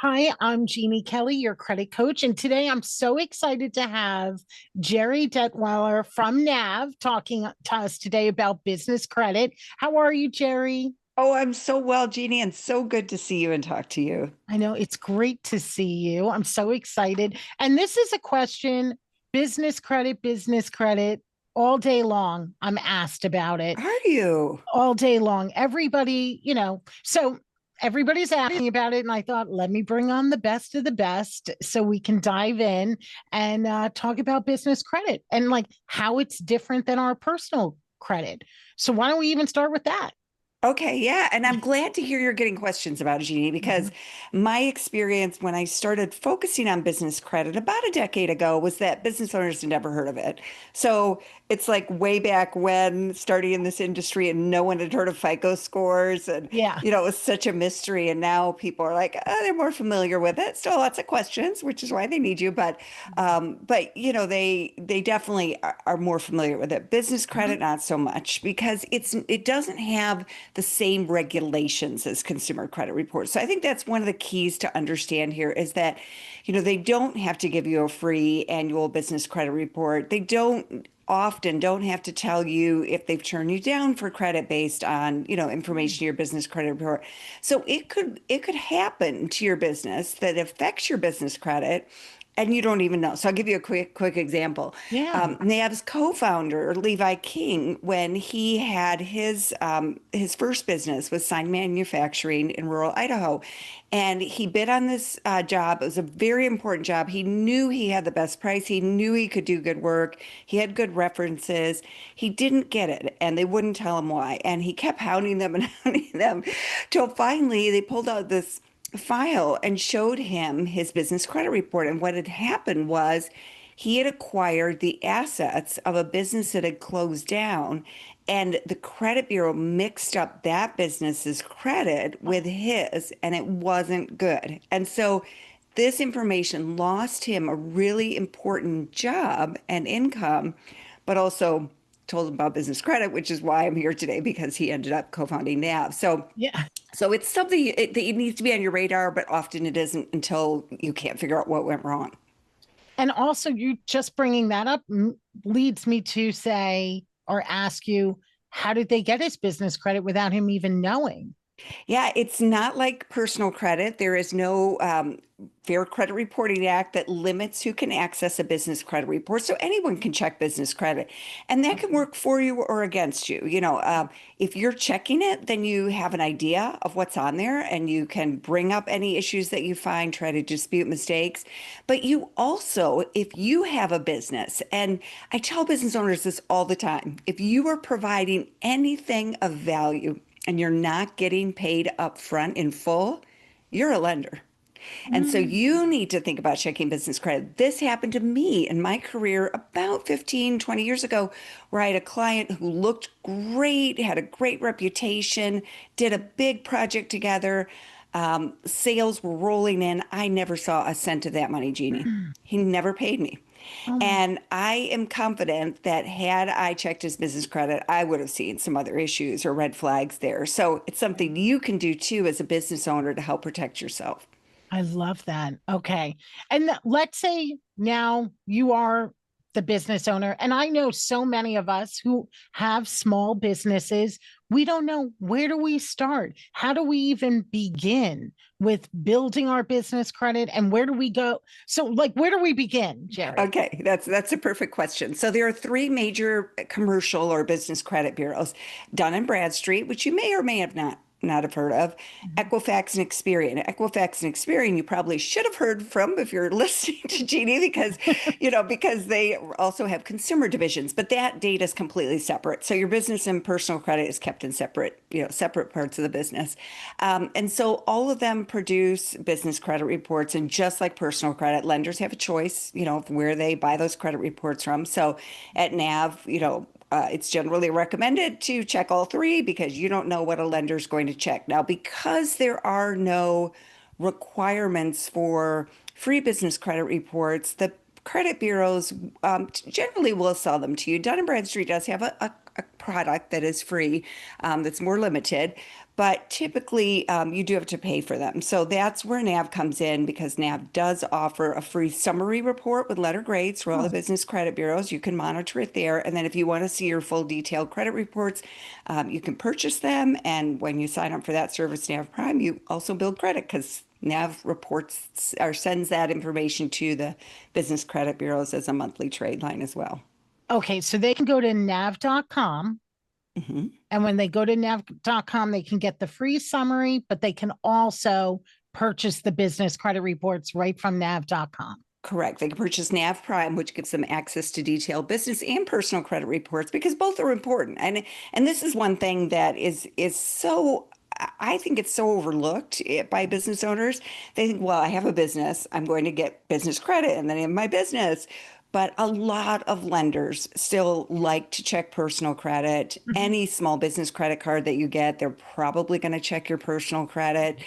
Hi, I'm Jeanne Kelly, your credit coach. And today I'm so excited to have Gerri Detweiler from NAV talking to us today about business credit. How are you, Gerri? Oh, I'm so well, Jeannie, and so good to see you and talk to you. I know it's great to see you. I'm so excited. And this is a question business credit, all day long. I'm asked about it Are you? all day long. Everybody, so everybody's asking about it. And I thought, let me bring on the best of the best so we can dive in and talk about business credit and like how it's different than our personal credit. So, why don't we even start with that? Okay, yeah. And I'm glad to hear you're getting questions about it, Jeannie, because Mhm. my experience when I started focusing on business credit about a decade ago was that business owners had never heard of it. So it's like way back when starting in this industry and no one had heard of FICO scores and Yeah. it was such a mystery. And now people are like, oh, they're more familiar with it. Still lots of questions, which is why they need you. But they definitely are more familiar with it. Business Mhm. credit, not so much because it doesn't have the same regulations as consumer credit reports. So I think that's one of the keys to understand here is that, they don't have to give you a free annual business credit report. They don't have to tell you if they've turned you down for credit based on, information in your business credit report. So it could happen to your business that affects your business credit and you don't even know. So I'll give you a quick example. Yeah. Nav's co-founder Levi King, when he had his first business was sign manufacturing in rural Idaho, and he bid on this job. It was a very important job. He knew he had the best price. He knew he could do good work. He had good references. He didn't get it, and they wouldn't tell him why. And he kept hounding them and hounding them, till finally they pulled out this file and showed him his business credit report. And what had happened was he had acquired the assets of a business that had closed down, and the credit bureau mixed up that business's credit with his, and it wasn't good. And so this information lost him a really important job and income, but also told him about business credit, which is why I'm here today because he ended up co-founding NAV. Yeah. So it's something that it needs to be on your radar, but often it isn't until you can't figure out what went wrong. And also, you just bringing that up leads me to say or ask you, how did they get his business credit without him even knowing? Yeah, it's not like personal credit. There is no Fair Credit Reporting Act that limits who can access a business credit report. So anyone can check business credit, and that can work for you or against you. If you're checking it, then you have an idea of what's on there, and you can bring up any issues that you find, try to dispute mistakes. But you also, if you have a business, and I tell business owners this all the time, if you are providing anything of value, and you're not getting paid up front in full, you're a lender. And so Mm. you need to think about checking business credit. This happened to me in my career about 15, 20 years ago, where I had a client who looked great, had a great reputation, did a big project together. Sales were rolling in. I never saw a cent of that money, Jeannie. He never paid me. Oh, And I am confident that had I checked his business credit, I would have seen some other issues or red flags there. So it's something you can do too as a business owner to help protect yourself. I love that. Okay. And let's say now you are the business owner. And I know so many of us who have small businesses, we don't know, where do we start? How do we even begin with building our business credit? And where do we go? So, like, where do we begin, Gerri? Okay, that's a perfect question. So there are three major commercial or business credit bureaus: Dun and Bradstreet, which you may or may have not have heard of, Mhm. Equifax and Experian. Equifax and Experian you probably should have heard from if you're listening to Jeannie because they also have consumer divisions, but that data is completely separate. So your business and personal credit is kept in separate parts of the business. And so all of them produce business credit reports, and just like personal credit, lenders have a choice, of where they buy those credit reports from. So at NAV, it's generally recommended to check all three because you don't know what a lender is going to check. Now, because there are no requirements for free business credit reports, the credit bureaus generally will sell them to you. Dun& and Bradstreet does have a product that is free, that's more limited. But typically, you do have to pay for them. So that's where NAV comes in because NAV does offer a free summary report with letter grades for all the Oh, business credit bureaus. You can monitor it there. And then if you want to see your full detailed credit reports, you can purchase them. And when you sign up for that service, NAV Prime, you also build credit because NAV reports or sends that information to the business credit bureaus as a monthly trade line as well. okay. So they can go to nav.com. Mhm. And when they go to nav.com, they can get the free summary, but they can also purchase the business credit reports right from nav.com. Correct. They can purchase NAV Prime, which gives them access to detailed business and personal credit reports because both are important. And this is one thing that is so I think it's so overlooked by business owners. They think, well, I have a business, I'm going to get business credit and then I have my business. But a lot of lenders still like to check personal credit. Mhm. Any small business credit card that you get, they're probably going to check your personal credit.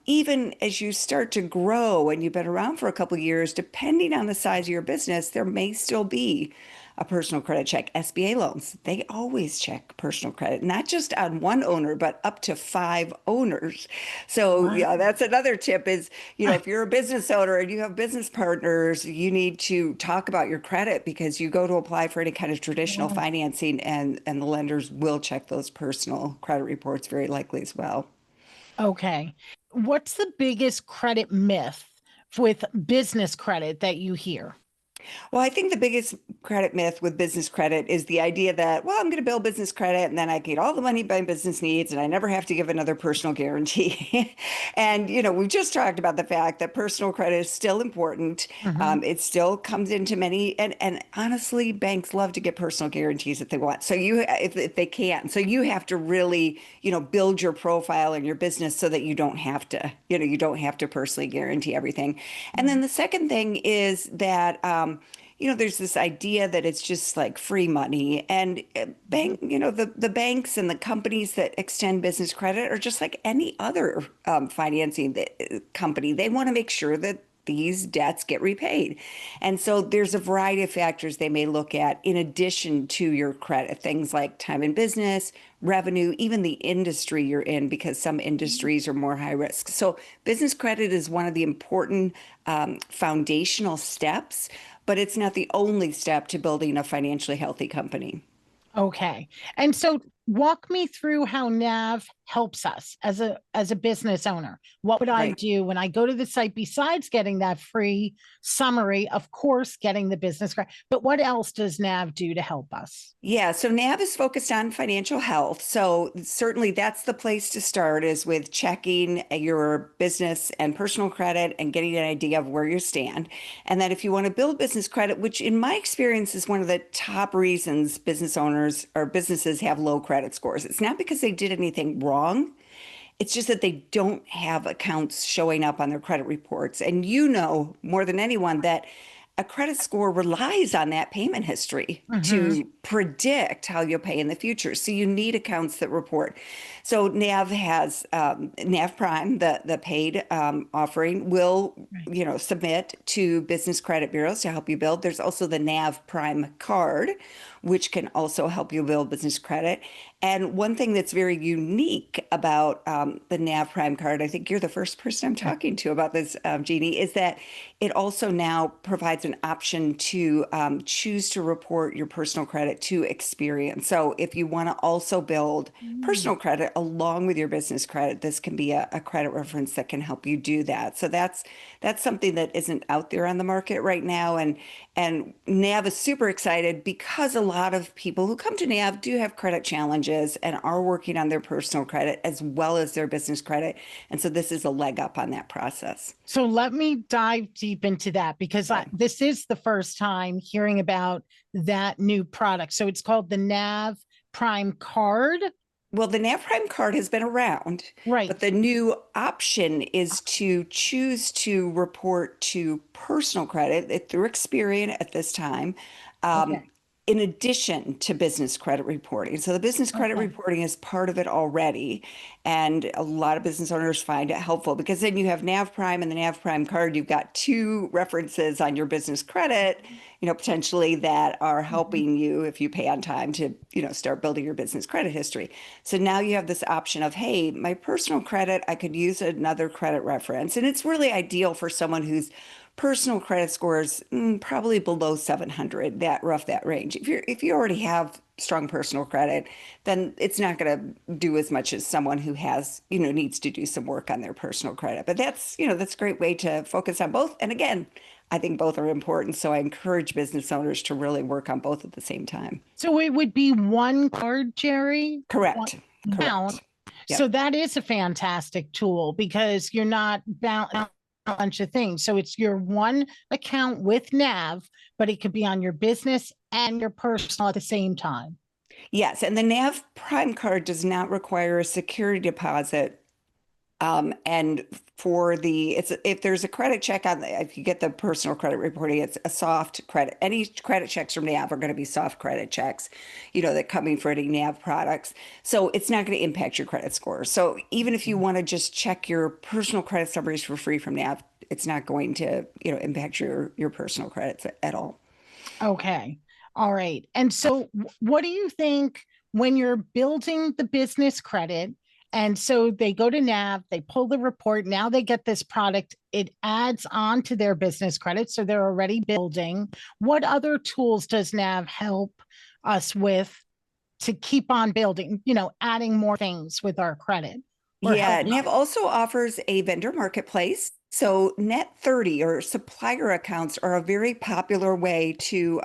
Even as you start to grow and you've been around for a couple of years, depending on the size of your business, there may still be a personal credit check. SBA loans, they always check personal credit, not just on one owner, but up to 5 owners. So Wow. yeah, that's another tip is, if you're a business owner and you have business partners, you need to talk about your credit because you go to apply for any kind of traditional Yeah. financing and the lenders will check those personal credit reports very likely as well. Okay. What's the biggest credit myth with business credit that you hear? Well, I think the biggest credit myth with business credit is the idea that, well, I'm going to build business credit and then I get all the money my business needs and I never have to give another personal guarantee. And, we've just talked about the fact that personal credit is still important. Mhm. It still comes into many, and honestly, banks love to get personal guarantees if they want. So if they can. So you have to really, build your profile and your business so that you don't have to personally guarantee everything. And then the second thing is that, there's this idea that it's just like free money and Mhm. the banks and the companies that extend business credit are just like any other financing company. They want to make sure that these debts get repaid. And so there's a variety of factors they may look at in addition to your credit, things like time in business, revenue, even the industry you're in, because some industries are more high risk. So business credit is one of the important foundational steps, but it's not the only step to building a financially healthy company. Okay. And so walk me through how Nav helps us as a business owner. What would I Right. do when I go to the site besides getting that free summary, of course, getting the business credit, but what else does Nav do to help us? Yeah, so NAB is focused on financial health. So certainly that's the place to start is with checking your business and personal credit and getting an idea of where you stand. And then if you want to build business credit, which in my experience is one of the top reasons business owners or businesses have low credit scores. It's not because they did anything wrong. It's just that they don't have accounts showing up on their credit reports. And you know more than anyone that a credit score relies on that payment history Mhm. to predict how you'll pay in the future. So you need accounts that report. So NAV has NAV Prime, the paid offering, will Right. submit to business credit bureaus to help you build. There's also the NAV Prime card, which can also help you build business credit. And one thing that's very unique about the NAV Prime card, I think you're the first person I'm Right. talking to about this, Jeannie, is that it also now provides an option to choose to report your personal credit to Experian. So if you want to also build Mm. personal credit along with your business credit, this can be a credit reference that can help you do that. So that's something that isn't out there on the market right now. And NAV is super excited because a lot of people who come to NAV do have credit challenges and are working on their personal credit as well as their business credit. And so this is a leg up on that process. So let me dive deep into that because Okay. this is the first time hearing about that new product. So it's called the Nav Prime card. Well, the NAV Prime card has been around, Right. but the new option is to choose to report to personal credit through Experian at this time. Um, Okay. in addition to business credit reporting. So the business credit Okay. reporting is part of it already. And a lot of business owners find it helpful because then you have NAV Prime and the NAV Prime card. You've got two references on your business credit, potentially that are Mhm. helping you if you pay on time to, start building your business credit history. So now you have this option of, hey, my personal credit, I could use another credit reference. And it's really ideal for someone who's personal credit scores probably below 700, that range. If you already have strong personal credit, then it's not going to do as much as someone who has, needs to do some work on their personal credit. But that's a great way to focus on both. And again, I think both are important. So I encourage business owners to really work on both at the same time. So it would be one card, Jerry, one Correct. account. Correct. So Yep. that is a fantastic tool because you're not bound a bunch of things. So it's your one account with NAV, but it could be on your business and your personal at the same time. Yes. And the NAV Prime card does not require a security deposit. And for it's if there's a credit check on if you get the personal credit reporting, it's a soft credit. Any credit checks from NAV are going to be soft credit checks, that coming for any NAV products. So it's not going to impact your credit score. So even if you want to just check your personal credit summaries for free from NAV, it's not going to, impact your personal credits at all. Okay. All right. And so, what do you think when you're building the business credit? And so they go to NAV, they pull the report. Now they get this product. It adds on to their business credit. So they're already building. What other tools does NAV help us with to keep on building, adding more things with our credit or Yeah, help NAV us? also offers a vendor marketplace. So net 30 or supplier accounts are a very popular way to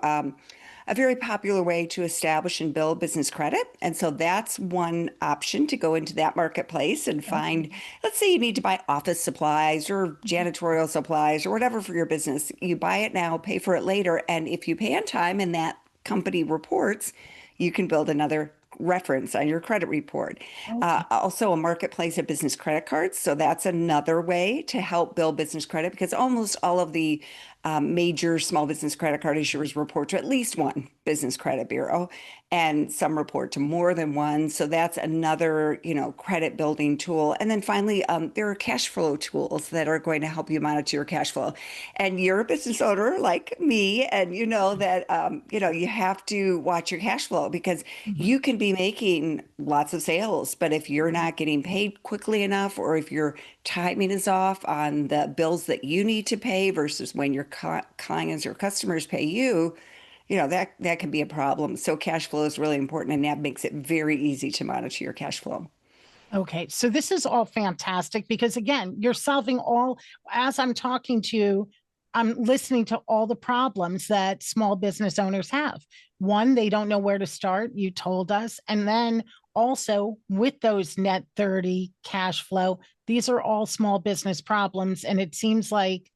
establish and build business credit. And so that's one option to go into that marketplace and find, Okay. let's say you need to buy office supplies or janitorial supplies or whatever for your business. You buy it now, pay for it later, and if you pay on time and that company reports, you can build another reference on your credit report. Okay. Also, a marketplace of business credit cards. So that's another way to help build business credit because almost all of the major small business credit card issuers report to at least one business credit bureau, and some report to more than one. So that's another, credit building tool. And then finally, there are cash flow tools that are going to help you monitor your cash flow. And you're a business owner like me, and you know that you have to watch your cash flow because Mhm. you can be making lots of sales, but if you're not getting paid quickly enough, or if your timing is off on the bills that you need to pay versus when your clients or customers pay you, that can be a problem. So cash flow is really important, and that makes it very easy to monitor your cash flow. Okay, so this is all fantastic because again, you're solving all, as I'm talking to you, I'm listening to all the problems that small business owners have. One, they don't know where to start, you told us. And then also with those net 30 cash flow, these are all small business problems. And it seems like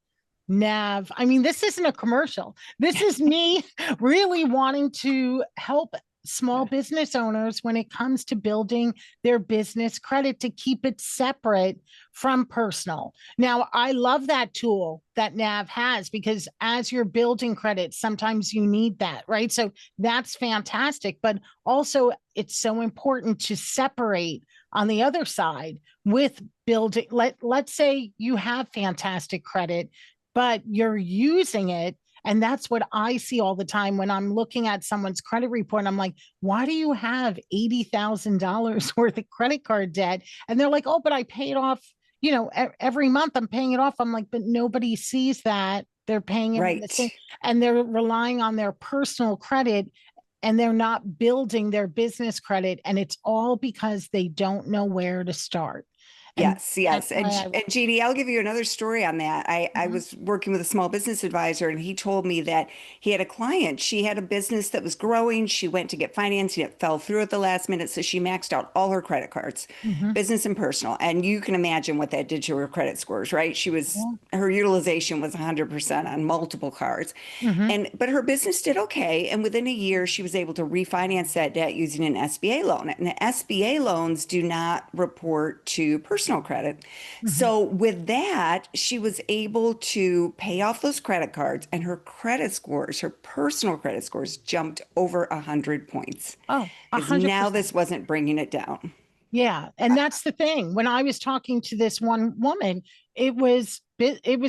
Nav, I mean, this isn't a commercial. This is me really wanting to help small business owners when it comes to building their business credit to keep it separate from personal. Now, I love that tool that Nav has because as you're building credit, sometimes you need that, right? So that's fantastic. But also, it's so important to separate on the other side with building. Let's say you have fantastic credit, but you're using it. And that's what I see all the time when I'm looking at someone's credit report. I'm like, why do you have $80,000 worth of credit card debt? And they're like, oh, but I pay it off, every month I'm paying it off. I'm like, but nobody sees that. They're paying it on the same, Right. and they're relying on their personal credit and they're not building their business credit. And it's all because they don't know where to start. And Yes, that's yes. why And Jeannie, I'll give you another story on that. I Mhm. was working with a small business advisor and he told me that he had a client. She had a business that was growing. She went to get financing. It fell through at the last minute. So she maxed out all her credit cards, Mhm. business and personal. And you can imagine what that did to her credit scores, right? Yeah. Her utilization was 100% on multiple cards. Mhm. But her business did okay. And within a year, she was able to refinance that debt using an SBA loan. And the SBA loans do not report to personal personal credit. Mhm. So with that, she was able to pay off those credit cards, and her credit scores, her personal credit scores, jumped over 100 points Oh, a because hundred now percent. this wasn't bringing it down. Yeah, and that's the thing. When I was talking to this one woman, it was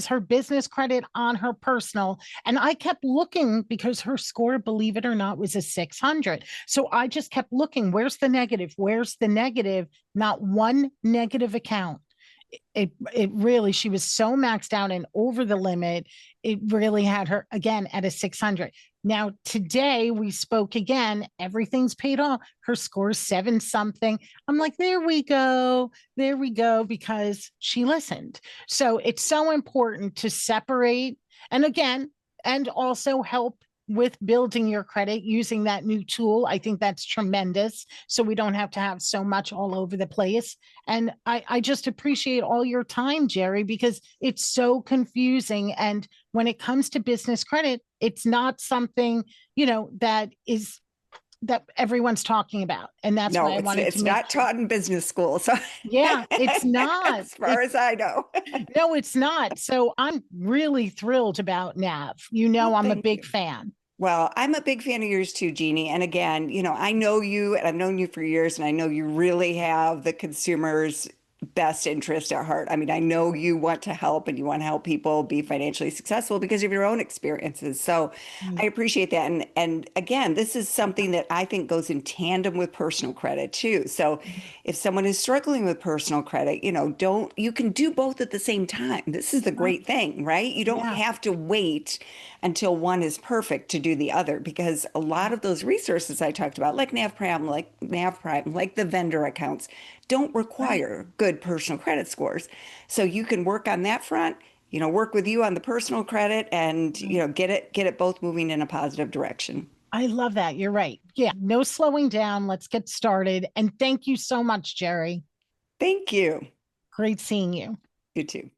her business credit on her personal, and I kept looking because her score, believe it or not, was a 600. So I just kept looking, where's the negative? Where's the negative? Not one negative account. It really, she was so maxed out and over the limit. It really had her again at a 600. Now today we spoke again, everything's paid off, her score's 7 something. I'm like, there we go, because she listened. So it's so important to separate, and again, and also help with building your credit using that new tool. I think that's tremendous, so we don't have to have so much all over the place. And I just appreciate all your time, Gerri, because it's so confusing. And when it comes to business credit, it's not something, that everyone's talking about. And that's why No, I wanted to it's make not taught in business school. So yeah, it's not. as far as I know. No, it's not. So I'm really thrilled about Nav. Well, I'm a thank big you. fan. Well, I'm a big fan of yours too, Jeannie. And again, I know you and I've known you for years, and I know you really have the consumer's best interest at heart. I mean, I know you want to help and you want to help people be financially successful because of your own experiences. So I appreciate that. And again, this is something that I think goes in tandem with personal credit too. So if someone is struggling with personal credit, don't you can do both at the same time. This is the Right. great thing, right? You don't Yeah. have to wait until one is perfect to do the other, because a lot of those resources I talked about, like NavPrime, like the vendor accounts, don't Right. require good personal credit scores. So you can work on that front, work with you on the personal credit, and Right. get it both moving in a positive direction. I love that. You're right. Yeah. No slowing down. Let's get started. And thank you so much, Gerri. Thank you. Great seeing you. You too.